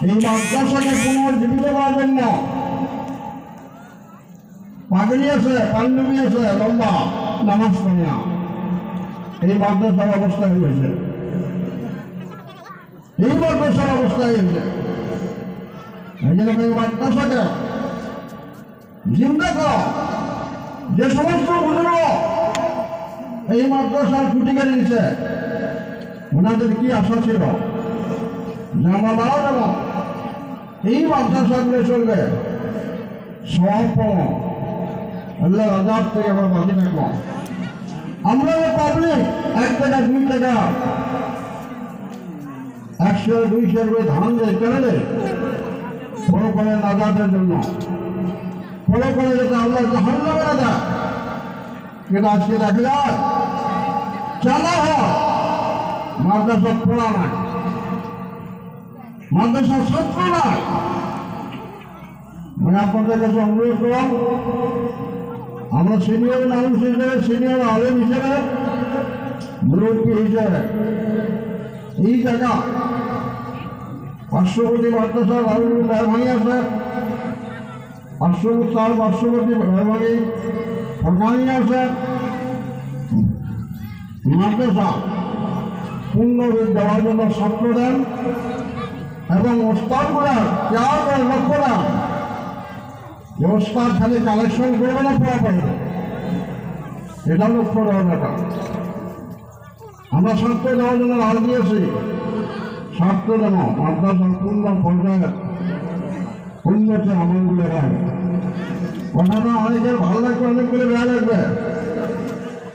এই মাদ্রাসাকে পুনর্জীবিত করার জন্য পাগড়ি আছে, পাঞ্জাবি আছে, লম্বা নামাজ পড়ে না, এই মাদ্রাসার অবস্থা হয়েছে, এই মাদ্রাসার অবস্থা হয়েছে। এই জন্য এই মাদ্রাসাকে জিন্দা করা, যে সমস্ত বুজুর্গ এই মাদ্রাসার খুঁটি কেটে দিচ্ছে, ওনাদের কি আশা ছিল যে আমরা যেমন এই মাদ্রাসাগুলো চলবে, সব আল্লাহ আজাদ থেকে আমরা বাঁচে থাকবো। আমরা পাবলিক 1 টাকা 2 টাকা 100 200 করে ধান দেয় কেন দেয়? ফলো করে আজাদের জন্য, ফলো করে যাতে আল্লাহ জাহান্নামে না যায়। কিন্তু আজকে দেখা যায় চালা হয় মাদ্রাসা পড়া নাই, মাদ্রাসার ছাত্র নাই। মানে আপনাদের কাছে অনুরোধ করলাম, আমরা সিনিয়র মানুষ হিসেবে, সিনিয়র আলেম হিসেবে, মুরব্বী হিসেবে এই জায়গা পার্শ্ববর্তী মাদ্রাসা লালুর মেহরবানি আছে, পার্শ্ববর্তী মেহরবানি ফরমানি আছে, মাদ্রাসা পূর্ণরূপ দেওয়ার জন্য ছাত্র দেন এবং ওস্তাদ করে কেয়ার করে লক্ষ্য দেন যে ওস্তাদ খালি কালেকশন করবে না, পড়া পাবে, এটা লক্ষ্য দেওয়ার ব্যাপার। আমরা ছাত্র দেওয়ার জন্য রাজ দিয়েছি, ছাত্র দেব মাদ্রাসার পূর্ণ পর্যায়ে উন্নতি আমলগুলো হয়। কথাটা অনেকের ভালো লাগবে, অনেকগুলো বেড়া লাগবে।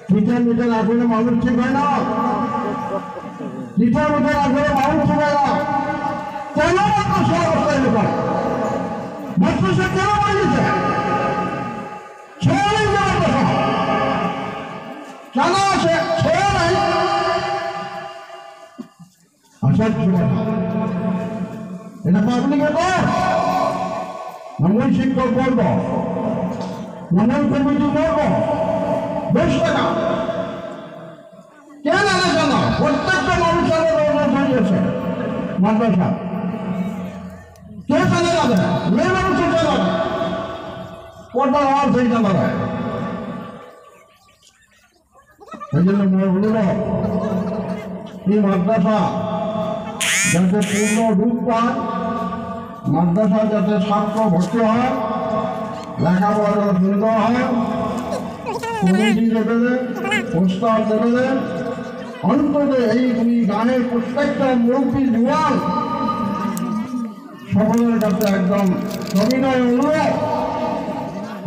টিচার মিটার আসলে মানুষ ঠিক হয় না, টিচার মিটার আসলে মানুষ ঠিক হয় না। কেন মাদ্রাসা অবস্থায় লোকায় মাদ্রাসা কেন বানিয়েছে? ছেড়ে মাদ্রাসা কেন আছে? ছেড়ে নাই আসার এটা পাবলিকের দোষ, নমন শিক্ষক বলব, নমন কমিটি বলব, বেশ টাকা কেন আনে কেন? প্রত্যেকটা মানুষের হয়েছে মাদ্রাসা, কে জানে যাবে না, মেয়ে মানুষের জানা যায়, পর্দার আওয়াজ সেই জানা যায়। এই জন্য বলল এই মাদ্রাসা যাতে পূর্ণ রূপ পায়, মাদ্রাসা যাতে ছাত্র ভর্তি হয়, লেখাপড়া যাতে সুন্দর হয়, কমিটি দেবে, ওস্তাদ দেবে, অন্তত এই 2 গানের প্রত্যেকটা মুরব্বী জুয়ান সকলের কাছে একদম সবিনয় অনুরোধ,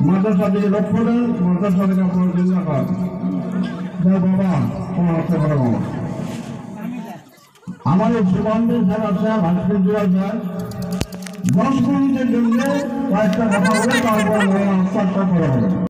মাদ্রাসা দিকে লক্ষ্য দেন, মাদ্রাসা থেকে আপনার চিন্তা করেন। বাবা তোমার হচ্ছে বড় বাবা আমাদের সুগন্ধের স্যার আছে, ভাস্কর্য আছে, 10 মিনিটের জন্য কয়েকটা কথা বলে তারপর আস্তে আস্তে করা হবে।